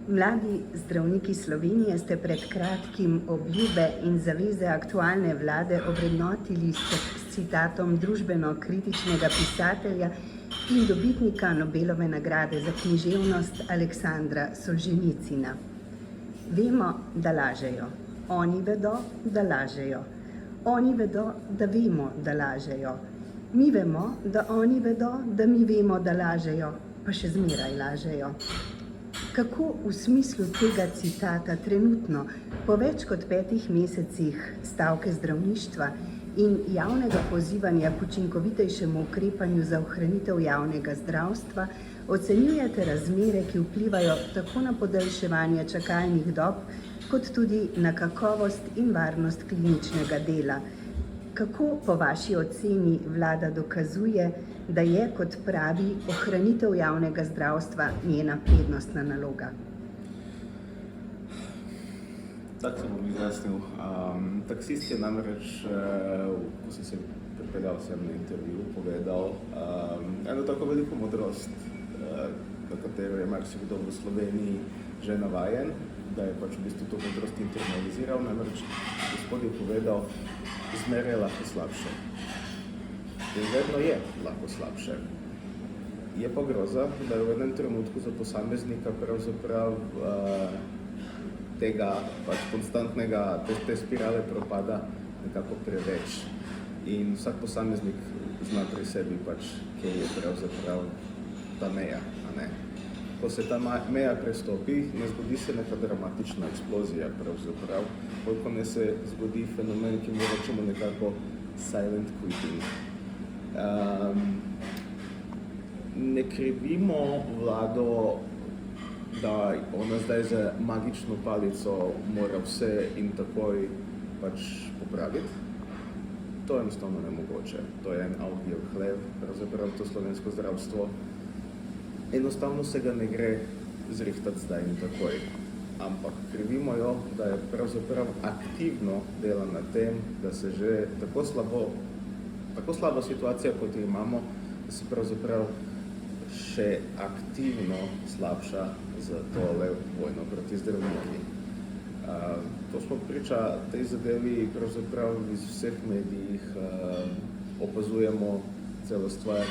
Mladi zdravniki Slovenije ste pred kratkim obljube in zaveze aktualne vlade ovrednotili s citatom družbeno-kritičnega pisatelja in dobitnika Nobelove nagrade za književnost Aleksandra Solženicina. Vemo, da lažejo. Oni vedo, da lažejo. Oni vedo, da vemo, da lažejo. Mi vemo, da oni vedo, da mi vemo, da lažejo, pa še zmeraj lažejo. Kako v smislu tega citata trenutno, po več kot 5 mesecih stavke zdravništva in javnega pozivanja k učinkovitejšemu ukrepanju za ohranitev javnega zdravstva, ocenjujete razmere, ki vplivajo tako na podaljševanje čakalnih dob, kot tudi na kakovost in varnost kliničnega dela? Kako po vaši oceni vlada dokazuje, da je, kot pravi, ohranitev javnega zdravstva njena prednostna naloga? Tako se bom izjasnil. Taksist je namreč, ko sem se pripeljal sem na intervju, povedal eno tako veliko modrost, na katero je marsikdo v Sloveniji že navajen, da je pač v bistvu to modrost internaliziral. Namreč gospod je povedal, zmeraj je lahko slabše. In vedno je lahko slabše. Je pa groza, da je v enem trenutku za posameznika pravzaprav tega pač konstantnega, te spirale propada nekako preveč. In vsak posameznik zna pri sebi pač, kje je pravzaprav ta meja, a ne. Ko se ta meja prestopi, ne zgodi se neka dramatična eksplozija pravzaprav, koliko ne se zgodi fenomen, ki mu rečemo nekako silent quitting. Ne krivimo vlado, da ona zdaj za magično palico mora vse in takoj pač popraviti. To je enostavno nemogoče. To je en avgijev hlev, pravzaprav to slovensko zdravstvo. Enostavno se ga ne gre zrihtati zdaj in takoj. Ampak krivimo jo, da je pravzaprav aktivno dela na tem, da se že tako slaba situacija, kot jo imamo, da se pravzaprav še aktivno slabša za tole vojno proti zdravniki. To smo priča tej zadevi pravzaprav iz vseh medijih, opazujemo celo stvar.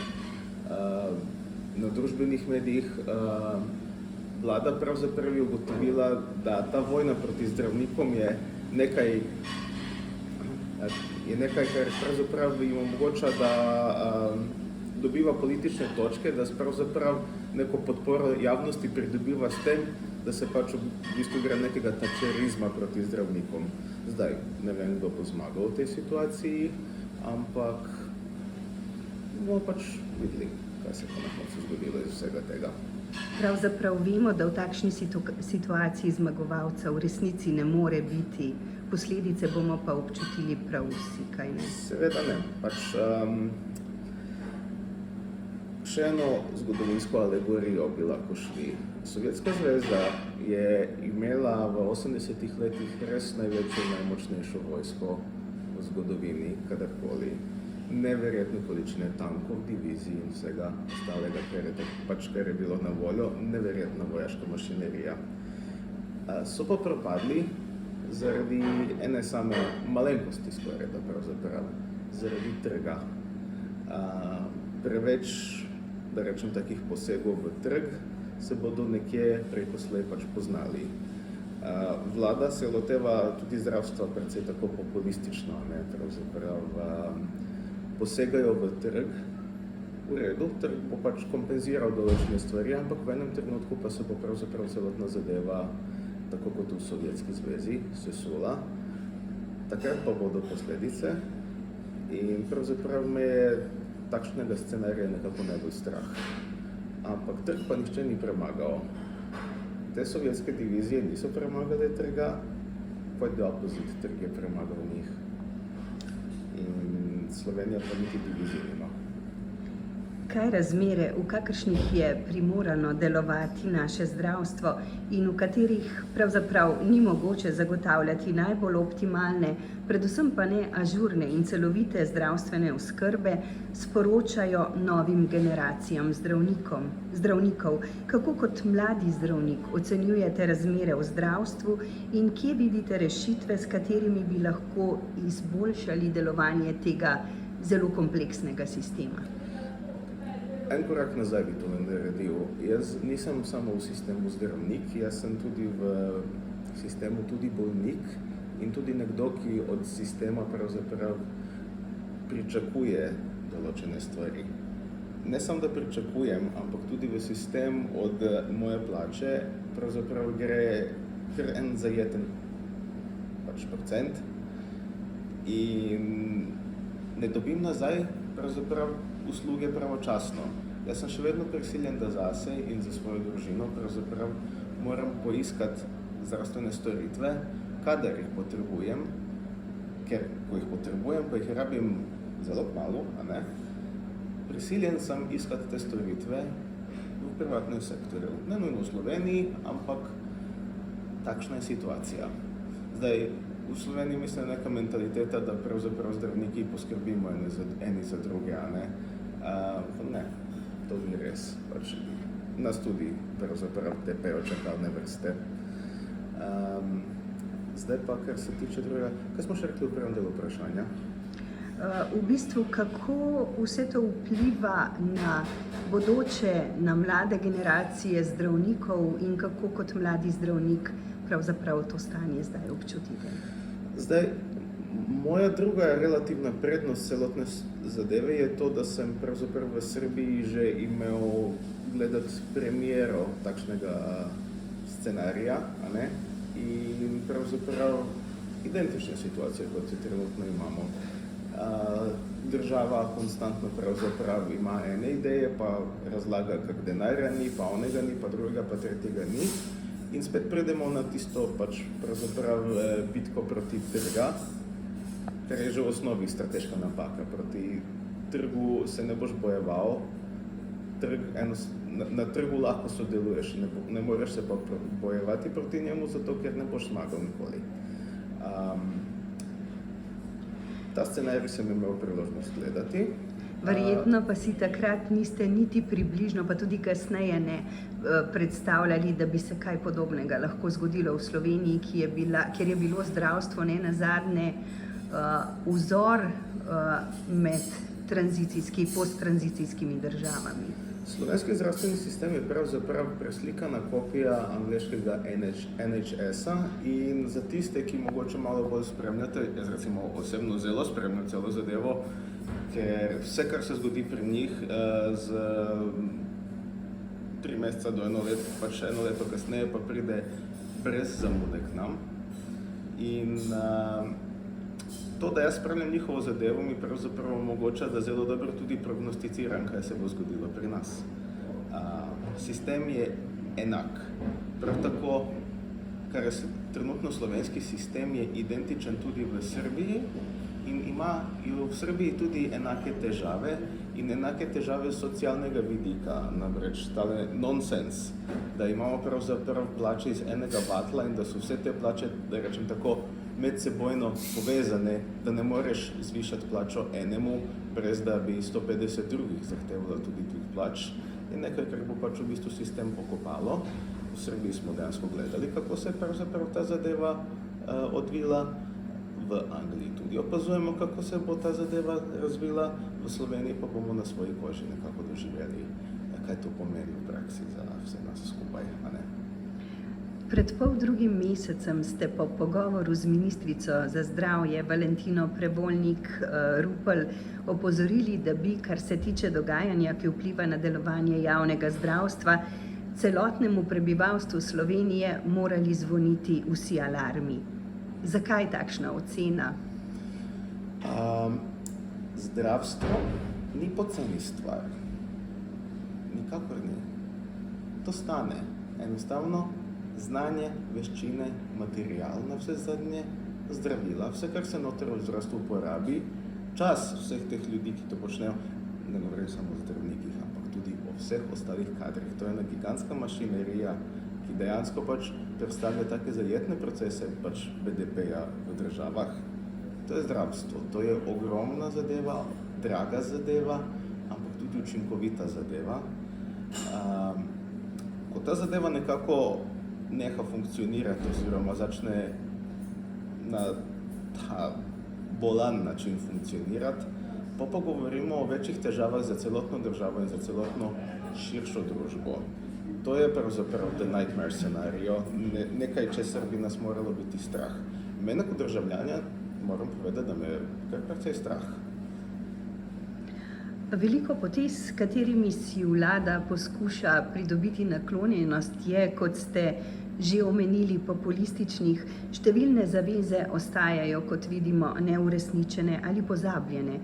Na družbenih medijih vlada pravzaprav je ugotovila, da ta vojna proti zdravnikom je nekaj, kar pravzaprav jim omogoča, da dobiva politične točke, da pravzaprav neko podporo javnosti pridobiva s tem, da se pač v bistvu gre nekega tačerizma proti zdravnikom. Zdaj, ne vem, kdo bo zmagal v tej situaciji, ampak bomo pač videli, kaj se pa na koncu zgodilo iz vsega tega. Pravzaprav vemo, da v takšni situaciji zmagovalca v resnici ne more biti. Posledice bomo pa občutili prav vsi, kaj ne? Seveda ne. Še eno zgodovinsko alegorijo bi lahko šli. Sovjetska zveza je imela v 80-ih letih res največjo in najmočnejšo vojsko v zgodovini, kadarkoli. Neverjetne količine tankov, divizij in vsega ostalega, kar je bilo na voljo, neverjetna vojaška mašinerija. So pa propadli zaradi ene same malenkosti skoraj, da pravzaprav, zaradi trga. Preveč, da rečem, takih posegov v trg se bodo nekje preko slej pač poznali. Vlada se loteva tudi zdravstva precej tako populistično, ne, pravzaprav posegajo v trg, v redu, trg bo pač kompenziral določene stvari, ampak v enem trenutku pa se bo pravzaprav celotna zadeva, tako kot v Sovjetski zvezi, sesula. Takrat pa bodo posledice in pravzaprav me je takšnega scenarija nekako najbolj strah. Ampak trg pa nihče ni premagal. Te sovjetske divizije niso premagale trga, quite the opposite, trg je premagal njih. In Slovenija pa niti divizije nima. zakaj razmere, v kakršnih je primorano delovati naše zdravstvo in v katerih pravzaprav ni mogoče zagotavljati najbolj optimalne, predvsem pa ne ažurne in celovite zdravstvene oskrbe, sporočajo novim generacijam zdravnikov. Kako kot mladi zdravnik ocenjujete razmere v zdravstvu in kje vidite rešitve, s katerimi bi lahko izboljšali delovanje tega zelo kompleksnega sistema? En korak nazaj bi to naredil. Jaz nisem samo v sistemu zdravnik, jaz sem tudi v sistemu tudi bolnik in tudi nekdo, ki od sistema pravzaprav pričakuje določene stvari. Ne samo, da pričakujem, ampak tudi v sistem od moje plače pravzaprav gre kar en zajeten procent in ne dobim nazaj pravzaprav usluge pravočasno. Jaz sem še vedno prisiljen, da zase in za svojo družino pravzaprav moram poiskati zdravstvene storitve, kadar jih potrebujem, ker ko jih potrebujem, pa jih rabim zelo malo, prisiljen sem iskati te storitve v privatnem sektorju. Ne nujno v Sloveniji, ampak takšna je situacija. Zdaj, v Sloveniji mislim neka mentaliteta, da pravzaprav zdravniki poskrbimo eni za druge, Ne, to ni res. Nas tudi pravzaprav tepejo čakalne vrste. Zdaj pa, kar se tiče drugega, kaj smo še rekli v prvem delu vprašanja? V bistvu, kako vse to vpliva na bodoče, na mlade generacije zdravnikov in kako kot mladi zdravnik pravzaprav to stanje zdaj občutite? Zdaj, moja druga relativna prednost celotne zadeve je to, da sem pravzaprav v Srbiji že imel gledati premiero takšnega scenarija, in pravzaprav identične situacije, kot jo trenutno imamo. Država konstantno pravzaprav ima ene ideje, pa razlaga, kak denarja ni, pa onega ni, pa drugega, pa tretjega ni. In spet pridemo na tisto pravzaprav bitko proti trga, kar je že v osnovi strateška napaka. Proti trgu se ne boš bojeval, na trgu lahko sodeluješ, ne moreš se pa bojevati proti njemu, zato ker ne boš zmagal nikoli. Ta scenarij sem imel priložnost gledati. Verjetno pa si takrat niste niti približno, pa tudi kasneje ne, predstavljali, da bi se kaj podobnega lahko zgodilo v Sloveniji, kjer je bilo zdravstvo nenazadnje vzor med posttranzicijskimi državami. Slovenski zdravstveni sistem je pravzaprav preslikana kopija angleškega NHS-a in za tiste, ki mogoče malo bolj spremljate, jaz recimo osebno zelo spremljam celo zadevo, ker vse, kar se zgodi pri njih z 3 meseca do 1 leto, pa še 1 leto kasneje, pa pride brez zamude k nam. In to, da jaz spremljam njihovo zadevo, mi pravzaprav omogoča, da zelo dobro tudi prognosticiram, kaj se bo zgodilo pri nas. Sistem je enak. Prav tako, kar je trenutno slovenski sistem, je identičen tudi v Srbiji in imajo v Srbiji tudi enake težave in enake težave socialnega vidika, namreč tale nonsens, da imamo pravzaprav plače iz enega vatla in da so vse te plače, da rečem tako, medsebojno povezane, da ne moreš zvišati plačo enemu, brez da bi 150 drugih zahtevalo tudi tih plač. In nekaj, kar bo v bistvu sistem pokopalo. V Srbiji smo dejansko gledali, kako se je pravzaprav ta zadeva odvila. V Angliji tudi opazujemo, kako se bo ta zadeva razvila. V Sloveniji pa bomo na svoji koži nekako doživeli, kaj to pomeni v praksi za vse nas skupaj, Pred poldrugim mesecem ste po pogovoru z ministrico za zdravje Valentino Prevolnik-Rupel opozorili, da bi, kar se tiče dogajanja, ki vpliva na delovanje javnega zdravstva, celotnemu prebivalstvu Slovenije morali zvoniti vsi alarmi. Zakaj takšna ocena? Zdravstvo ni poceni stvar. Nikakor ni. To stane. Enostavno znanje, veščine, material, na vse zadnje zdravila, vse, kar se noter v zdravstvu porabi, čas vseh teh ljudi, ki to počnejo, ne govorim samo o zdravnikih, vseh ostalih kadrih. To je ena gigantska mašinerija, ki dejansko pač predstavlja take zajetne procese pač BDP-ja v državah. To je zdravstvo, to je ogromna zadeva, draga zadeva, ampak tudi učinkovita zadeva. Ko ta zadeva nekako neha funkcionirati oziroma začne na ta bolan način funkcionirati, pa govorimo o večjih težavah za celotno državo in za celotno širšo družbo. To je pravzaprav the nightmare scenario, nekaj, česar bi nas moralo biti strah. Mene kot državljanja moram povedati, da me je kar precej strah. Veliko potez, s katerimi si vlada poskuša pridobiti naklonjenost, je, kot ste že omenili, populističnih. Številne zaveze ostajajo, kot vidimo, neuresničene ali pozabljene.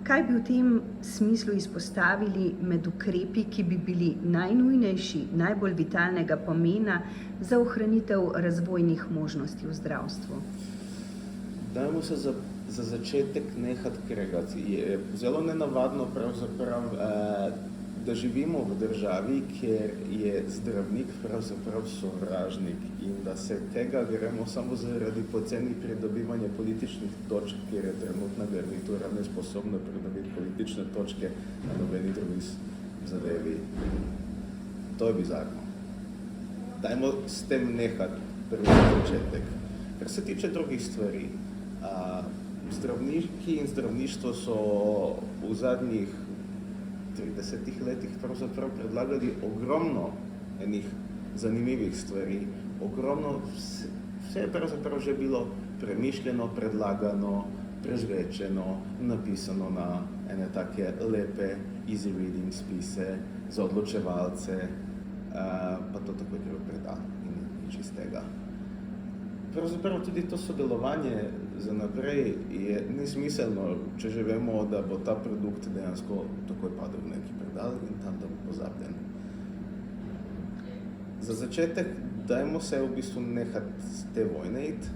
Kaj bi v tem smislu izpostavili med ukrepi, ki bi bili najnujnejši, najbolj vitalnega pomena za ohranitev razvojnih možnosti v zdravstvu? Dajmo se za začetek nehati kregati. Je zelo nenavadno pravzaprav, da živimo v državi, kjer je zdravnik pravzaprav sovražnik in da se tega gremo samo zaradi poceni pridobivanja političnih točk, kjer je trenutna garnitura nesposobna pridobiti politične točke na nobeni drugi zadevi. To je bizarno. Dajmo s tem nehati prvi začetek. Kar se tiče drugih stvari, zdravniki in zdravništvo so v zadnjih 30 letih pravzaprav predlagali ogromno enih zanimivih stvari, ogromno, vse je pravzaprav že bilo premišljeno, predlagano, prežvečeno, napisano na ene take lepe, easy reading spise za odločevalce, pa to tako je preda in nič iz tega. Pravzaprav tudi to sodelovanje za naprej je nesmiselno, če že vemo, da bo ta produkt dejansko takoj padel v neki predal in tam da bo pozabljen. Za začetek dajmo se v bistvu nehati te vojne iti,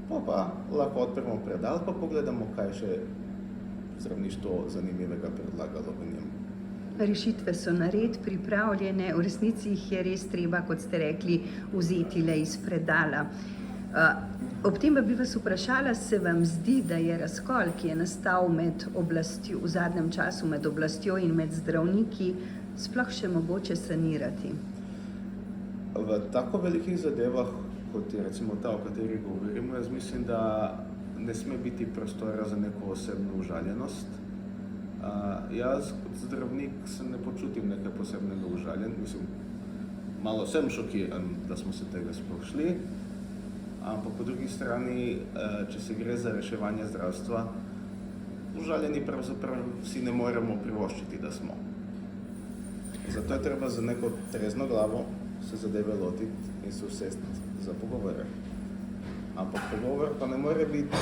pa lahko odpremo predal, pa pogledamo, kaj še zdravništvo zanimivega predlagalo v njem. Rešitve so nared, pripravljene, v resnici jih je res treba, kot ste rekli, vzeti le iz predala. Ob tem pa bi vas vprašala, se vam zdi, da je razkol, ki je nastal med oblastjo, v zadnjem času med oblastjo in med zdravniki, sploh še mogoče sanirati? V tako velikih zadevah, kot je recimo ta, o kateri govorimo, jaz mislim, da ne sme biti prostora za neko osebno užaljenost. Jaz kot zdravnik se ne počutim nekaj posebnega užaljen, mislim, malo sem šokiran, da smo se tega sploh šli, ampak po drugi strani, če se gre za reševanje zdravstva, užaljeni pravzaprav si ne moremo privoščiti, da smo. Zato je treba za neko trezno glavo se zadeve lotiti in se usesti za pogovore. Ampak pogovor pa ne more biti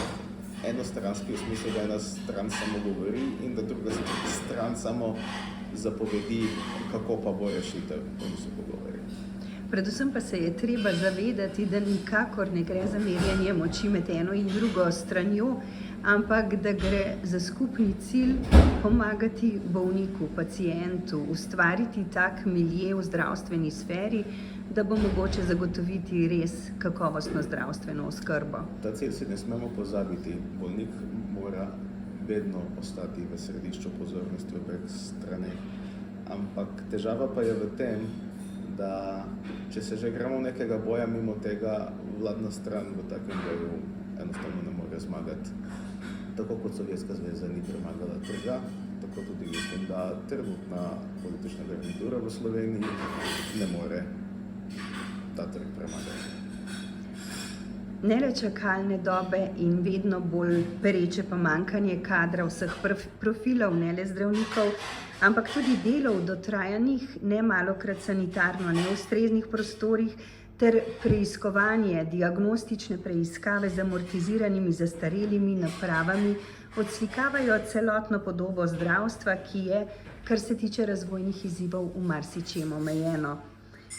enostranski, v smislu, da ena stran samo govori in da druga stran samo zapovedi, kako pa bo rešitev, ko se pogovori. Predvsem pa se je treba zavedati, da nikakor ne gre za merjenje moči med eno in drugo stranjo, ampak da gre za skupni cilj pomagati bolniku, pacientu, ustvariti tak milje v zdravstveni sferi, da bo mogoče zagotoviti res kakovostno zdravstveno oskrbo. Ta cilj se ne smemo pozabiti. Bolnik mora vedno ostati v središču pozornosti obeh straneh. Ampak težava pa je v tem, da če se že gremo nekega boja mimo tega, vladna stran v takem boju enostavno ne more zmagati. Tako kot Sovjetska zveza ni premagala trga, tako tudi mislim, da trenutna politična garnitura v Sloveniji ne more ta trg premagati. Ne le čakalne dobe in vedno bolj pereče pomanjkanje kadra vseh profilov, ne le zdravnikov, ampak tudi delo v dotrajanih, nemalokrat sanitarno neustreznih prostorih ter preiskovanje, diagnostične preiskave z amortiziranimi zastarelimi napravami odslikavajo celotno podobo zdravstva, ki je, kar se tiče razvojnih izzivov, v marsičem omejeno.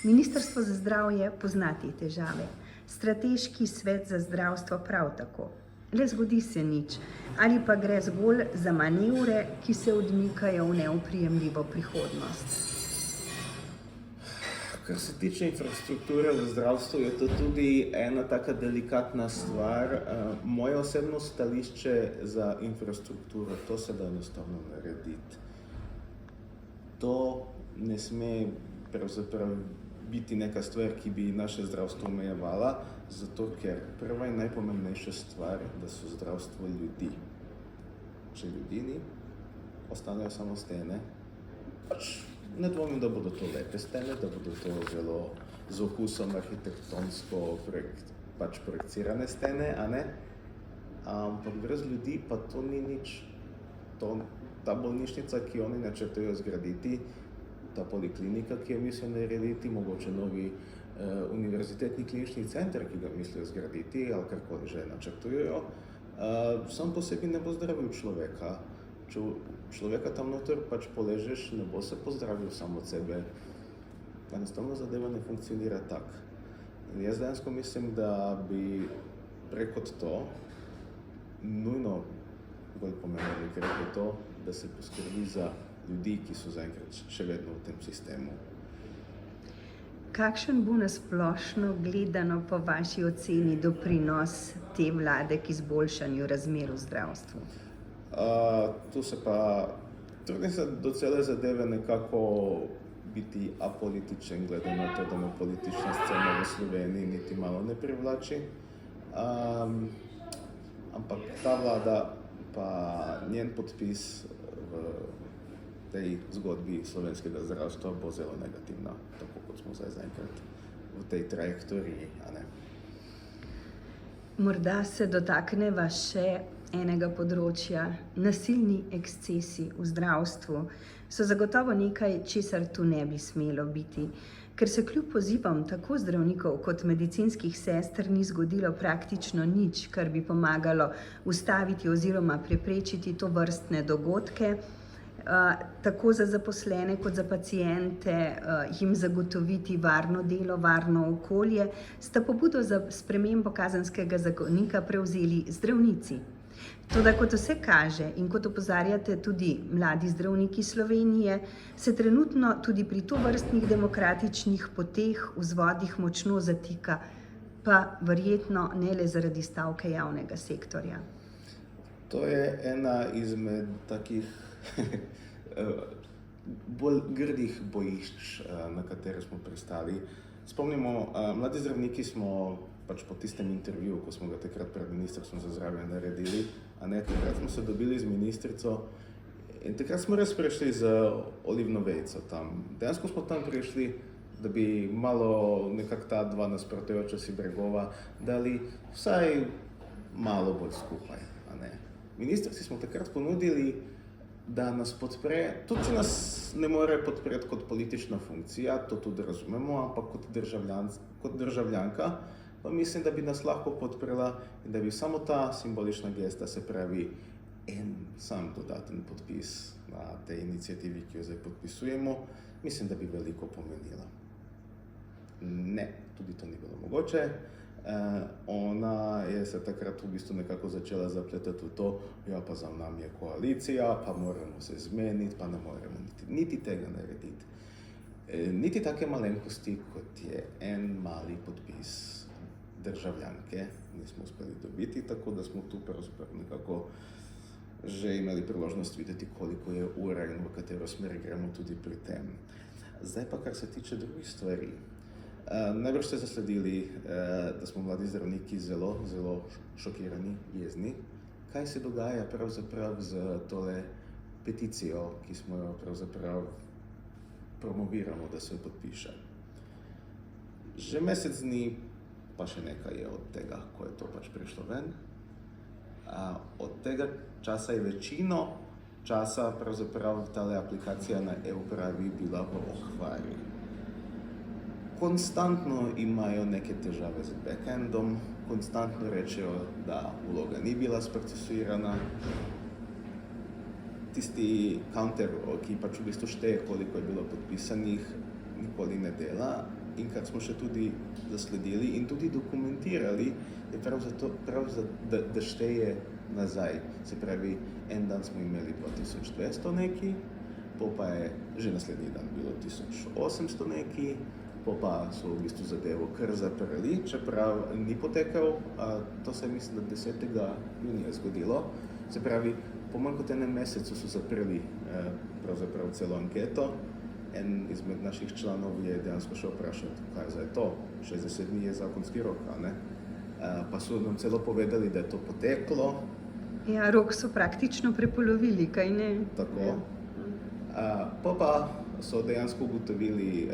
Ministrstvo za zdravje pozna te težave, Strateški svet za zdravstvo prav tako. le zgodi se nič, ali pa gre zgolj za manevre, ki se odmikajo v neoprijemljivo prihodnost? Kar se tiče infrastrukture v zdravstvu, je to tudi ena taka delikatna stvar. Moje osebno stališče za infrastrukturo, to se da enostavno narediti. To ne sme pravzaprav biti neka stvar, ki bi naše zdravstvo omejevala, zato ker prva in najpomembnejša stvar, da so zdravstvo ljudi. Če ljudi ni, ostanejo samo stene. Ne dvomim, da bodo to lepe stene, da bodo to zelo z okusom arhitektonsko projecirane stene, a ne? Ampak brez ljudi pa to ni nič. Ta bolnišnica, ki oni načrtujejo zgraditi, ta poliklinika, ki jo mislijo narediti, mogoče novi univerzitetni klinični center, ki ga mislijo zgraditi, ali karkoli že načrtujejo, sam po sebi ne bo zdravil človeka. Če človeka tam noter poležeš, ne bo se pozdravil sam od sebe. Enostavno zadeva ne funkcionira tak. In jaz dejansko mislim, da bi preko to nujno bolj pomembno preko to, da se poskrbi za ljudi, ki so zaenkrat še vedno v tem sistemu. Kakšen bo nasplošno gledano po vaši oceni doprinos te vlade k izboljšanju razmer v zdravstvu? Tu se pa trudim se do cele zadeve nekako biti apolitičen, glede na to, da me politična scena v Sloveniji niti malo ne privlači. Ampak ta vlada pa njen podpis v tej zgodbi slovenskega zdravstva bo zelo negativna, tako kot smo zdaj zaenkrat v tej trajektoriji, a ne? Morda se dotakneva še enega področja. Nasilni ekscesi v zdravstvu so zagotovo nekaj, česar tu ne bi smelo biti. Ker se kljub pozivom tako zdravnikov kot medicinskih sester ni zgodilo praktično nič, kar bi pomagalo ustaviti oziroma preprečiti tovrstne dogodke, tako za zaposlene kot za paciente, jim zagotoviti varno delo, varno okolje, sta pobudo za spremembo kazenskega zakonika prevzeli zdravnici. Toda kot vse kaže in kot opozarjate tudi mladi zdravniki Slovenije, se trenutno tudi pri tovrstnih demokratičnih poteh, vzvodih močno zatika, pa verjetno ne le zaradi stavke javnega sektorja. To je ena izmed takih bolj grdih bojišč, na katere smo pristali. Spomnimo, mladi zdravniki smo po tistem intervjuju, ko smo ga takrat pred Ministrstvom za zdravje naredili, a ne, takrat smo se dobili z ministrico in takrat smo res prišli z olivno vejico tam. Dejansko smo tam prišli, da bi malo nekako ta dva nasprotujoča si bregova dali vsaj malo bolj skupaj, a ne. Ministrici smo takrat ponudili, da nas podpre, tudi če nas ne more podpreti kot politična funkcija, to tudi razumemo, ampak kot državljanka, pa mislim, da bi nas lahko podprela in da bi samo ta simbolična gesta, se pravi en sam dodaten podpis na tej inicijativi, ki jo zdaj podpisujemo, mislim, da bi veliko pomenila. Ne, tudi to ni bilo mogoče. Ona je se takrat v bistvu nekako začela zapletati v to, ja, pa za nam je koalicija, pa moramo se zmeniti, pa ne moremo niti tega narediti. Niti take malenkosti, kot je en mali podpis državljanke, nismo uspeli dobiti, tako da smo tu pravzaprav nekako že imeli priložnost videti, koliko je ura in v katero smer gremo tudi pri tem. Zdaj pa, kar se tiče drugih stvari. Najbrž ste zasledili, da smo mladi zdravniki zelo, zelo šokirani, jezni. Kaj se dogaja pravzaprav z tole peticijo, ki smo jo pravzaprav promoviramo, da se jo podpiše? Že mesec dni, pa še nekaj je od tega, ko je to prišlo ven. Od tega časa je večino časa pravzaprav tale aplikacija na e-upravi bila v okvari. Konstantno imajo neke težave z backendom, konstantno rečejo, da vloga ni bila sprocesirana. Tisti counter, ki v bistvu šteje, koliko je bilo podpisanih, nikoli ne dela. in kar smo še tudi zasledili in tudi dokumentirali, je da šteje nazaj. Se pravi, en dan smo imeli 2200 neki, pa je že naslednji dan bilo 1800 neki, pa so v bistvu zadevo kar zaprli, čeprav ni potekal, to se mislim, da 10. junija zgodilo. Se pravi, po manj kot enem mesecu so zaprli pravzaprav celo anketo. En izmed naših članov je dejansko šel vprašati, kaj zdaj to, 60 dni je zakonski rok, ne? Pa so nam celo povedali, da je to poteklo. Ja, rok so praktično prepolovili, kaj ne? Tako. Pa so dejansko ugotovili,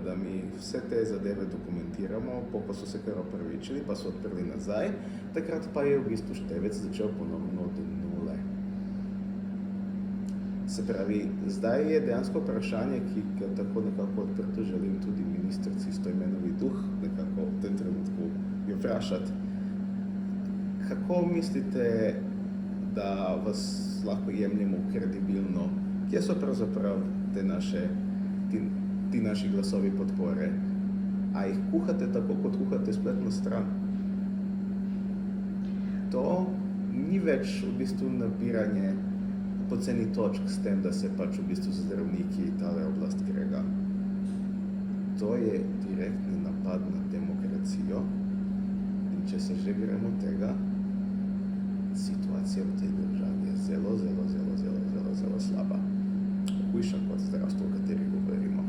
da mi vse te zadeve dokumentiramo, pa so se kar opravičili, pa so odprli nazaj. Takrat pa je v bistvu števec začel ponovno od nule. Se pravi, zdaj je dejansko vprašanje, ki ga tako nekako odprto želim tudi ministrici Stojmenovi Duh nekako v tem trenutku jo vprašati. Kako mislite, da vas lahko jemljemo kredibilno? Kje so pravzaprav ti naši glasovi podpore? A jih kuhate tako, kot kuhate spletno stran? To ni več v bistvu nabiranje poceni točk s tem, da se pač v bistvu zdravniki tale oblast krega. To je direktni napad na demokracijo in če se že gremo tega, situacija v tej državi je zelo slaba. Hujša kot zdravstvo, o kateri govorimo.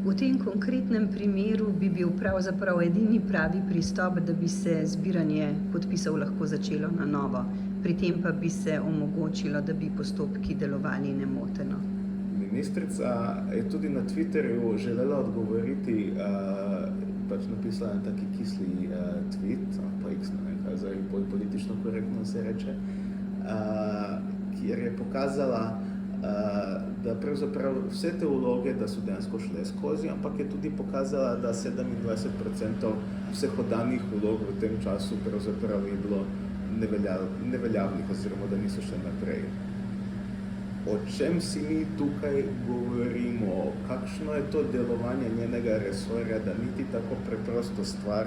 V tem konkretnem primeru bi bil pravzaprav edini pravi pristop, da bi se zbiranje podpisov lahko začelo na novo. Pri tem pa bi se omogočilo, da bi postopki delovali nemoteno. Ministrica je tudi na Twitterju želela odgovoriti, pač napisala en taki kisli tweet, pa x, ne vem, kaj zdaj bolj politično korektno se reče, kjer je pokazala, da pravzaprav vse te vloge, da so dejansko šle skozi, ampak je tudi pokazala, da 27% vseh oddanih vlog v tem času pravzaprav je bilo neveljavnih, oziroma da niso še naprej. O čem si mi tukaj govorimo? Kakšno je to delovanje njenega resorja, da niti tako preprosto stvar,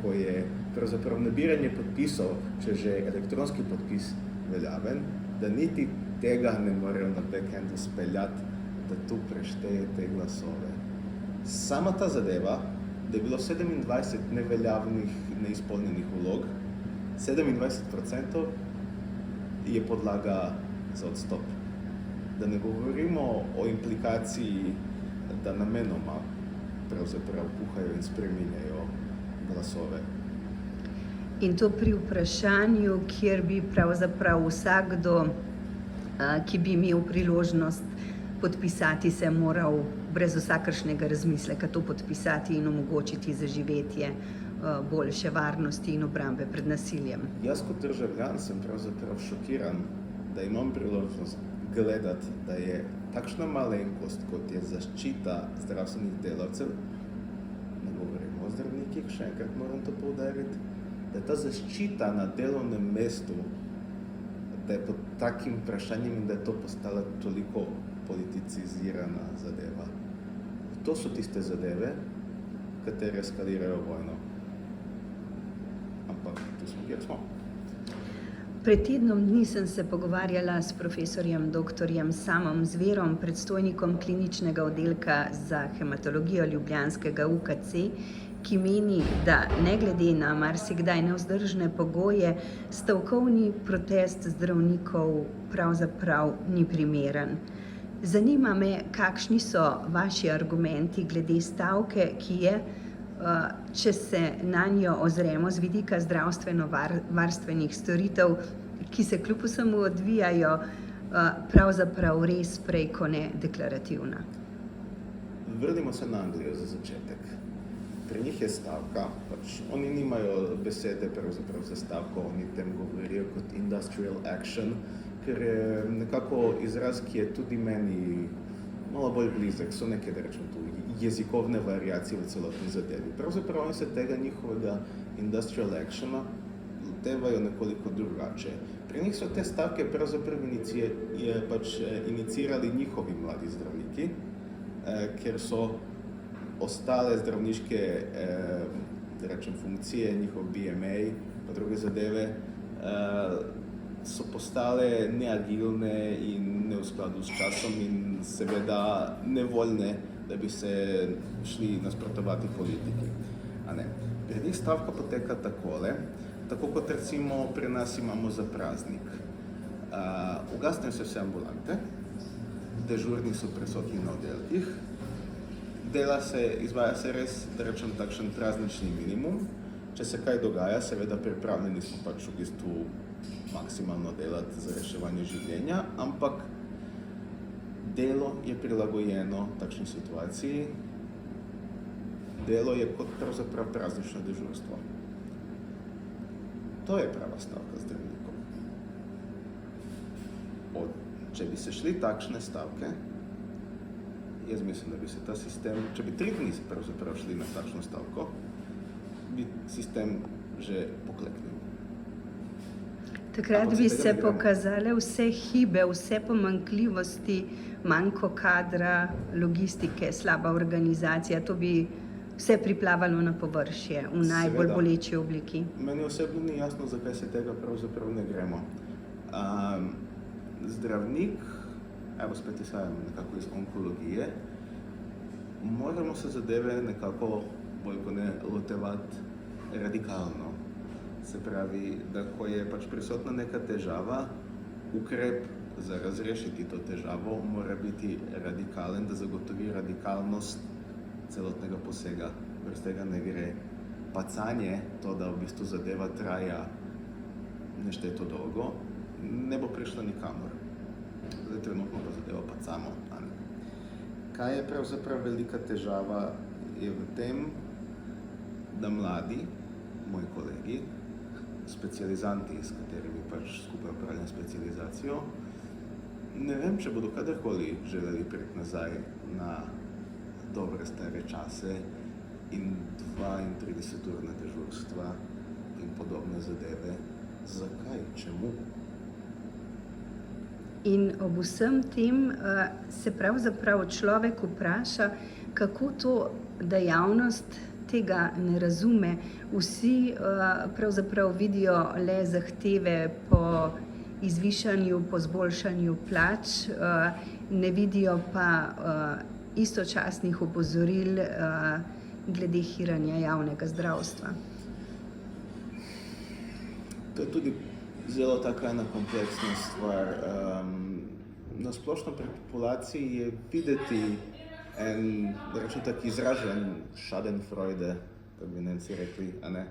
ko je pravzaprav nabiranje podpisov, če že elektronski podpis veljaven, da niti tega ne morejo na backendu speljati, da tu prešteje te glasove. Sama ta zadeva, da je bilo 27 neveljavnih, neizpolnjenih vlog, 27% je podlaga za odstop. Da ne govorimo o implikaciji, da namenoma pravzaprav kuhajo in spreminjajo glasove. In to pri vprašanju, kjer bi pravzaprav vsakdo, ki bi imel priložnost podpisati, se moral brez vsakršnega razmisleka to podpisati in omogočiti zaživetje boljše varnosti in obrambe pred nasiljem. Jaz kot državljan sem pravzaprav šokiran, da imam priložnost gledati, da je takšna malenkost, kot je zaščita zdravstvenih delavcev, ne govorimo o zdravnikih, še enkrat moram to poudariti, da je ta zaščita na delovnem mestu, da je pod takim vprašanjem in da je to postala toliko politicizirana zadeva. To so tiste zadeve, katere eskalirajo vojno. Ampak tu smo, kjer smo. Pred tednom dni sem se pogovarjala s profesorjem dr. Samom Zverom, predstojnikom kliničnega oddelka za hematologijo ljubljanskega UKC, ki meni, da ne glede na marsikdaj nevzdržne pogoje, stavkovni protest zdravnikov pravzaprav ni primeren. Zanima me, kakšni so vaši argumenti glede stavke, ki je, če se nanjo ozremo z vidika zdravstveno-varstvenih storitev, ki se kljub vsemu odvijajo, pravzaprav res prej ko ne deklarativna. Vrnimo se na Anglijo za začetek. Pri njih je stavka, pač oni nimajo besede pravzaprav za stavko, oni tem govorijo kot industrial action, ker je nekako izraz, ki je tudi meni malo bolj blizek, so neke, da rečem tu, jezikovne variacije v celotni zadevi. Pravzaprav oni se tega njihovega industrial actiona lotevajo nekoliko drugače. Pri njih so te stavke pravzaprav inicirali njihovi mladi zdravniki, ker so ostale zdravniške da rečem, funkcije, njihov BMA pa druge zadeve so postale neagilne in ne v skladu s časom in seveda nevoljne, da bi se šli nasprotovati politiki. A ne? Pri njih stavka poteka takole, tako kot recimo pri nas imamo za praznik. Ugasnejo se vse ambulante, dežurni so prisotni na oddelkih, izvaja se res, da rečem, takšen praznični minimum. Če se kaj dogaja, seveda pripravljeni smo pač v bistvu maksimalno delati za reševanje življenja, ampak delo je prilagojeno takšni situaciji. Delo je kot pravzaprav praznično dežurstvo. To je prava stavka zdravnikov. Če bi se šli takšne stavke, jaz mislim, da bi se ta sistem, če bi 3 dni se pravzaprav šli na takšno stavko, bi sistem že pokleknil. Takrat bi se pokazale vse hibe, vse pomanjkljivosti, manjko kadra, logistike, slaba organizacija, to bi vse priplavalo na površje v najbolj boleči obliki. Meni osebno ni jasno, zakaj se tega pravzaprav ne gremo. Zdravnik, evo spet izhajam nekako iz onkologije, moramo se zadeve nekako bolj kot ne lotevati radikalno. Se pravi, da ko je pač prisotna neka težava, ukrep za razrešiti to težavo mora biti radikalen, da zagotovi radikalnost celotnega posega. Brez tega ne gre. Pacanje, to, da v bistvu zadeva traja nešteto dolgo, ne bo prišla nikamor. Zdaj trenutno pa zadevo pacamo. Kaj je pravzaprav velika težava, je v tem, da mladi, moji kolegi, specializanti, s katerimi pač skupaj upravljam specializacijo, ne vem, če bodo kadarkoli želeli priti nazaj na dobre stare čase in 32-urna dežurstva in podobne zadeve. Zakaj? Čemu? In ob vsem tem se pravzaprav človek vpraša, kako to, da javnost tega ne razume. Vsi pravzaprav vidijo le zahteve po izvišanju, po zboljšanju plač, ne vidijo pa istočasnih opozoril glede hiranja javnega zdravstva. To je tudi zelo taka ena kompleksna stvar. Na splošno pri populaciji je videti en, da rečem tak izražen schadenfreude, kako bi Nemci rekli, a ne?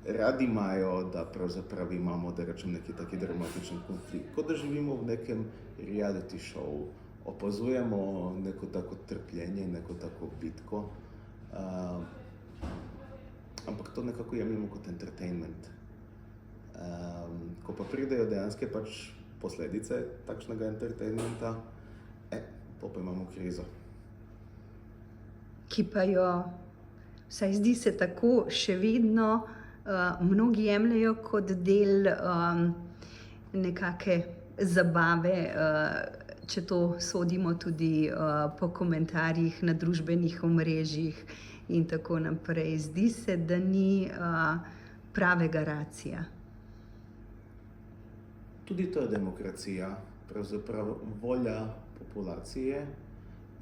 Radi imajo, da pravzaprav imamo, da rečem, neki taki dramatičen konflikt. Kot da živimo v nekem reality show, opazujemo neko tako trpljenje, neko tako bitko, ampak to nekako jemljemo kot entertainment. Ko pa pridejo dejanske pač posledice takšnega entertainmenta, pa imamo krizo. Ki pa jo, vsaj zdi se tako, še vedno mnogi jemljejo kot del nekake zabave, če to sodimo tudi po komentarjih na družbenih omrežjih in tako naprej. Zdi se, da ni pravega racija. Tudi to je demokracija, pravzaprav volja populacije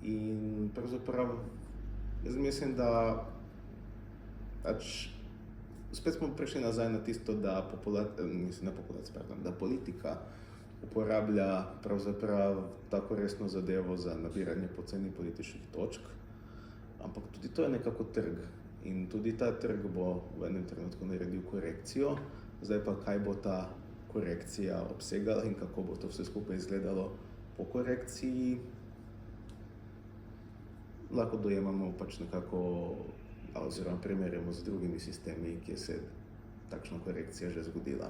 in pravzaprav jaz mislim, da spet smo prišli nazaj na tisto, da politika uporablja pravzaprav tako resno zadevo za nabiranje poceni političnih točk, ampak tudi to je nekako trg in tudi ta trg bo v enem trenutku naredil korekcijo. Zdaj pa kaj bo ta korekcija obsegala in kako bo to vse skupaj izgledalo po korekciji, lahko dojemamo pač nekako oziroma primerjamo z drugimi sistemi, kjer se takšna korekcija že zgodila.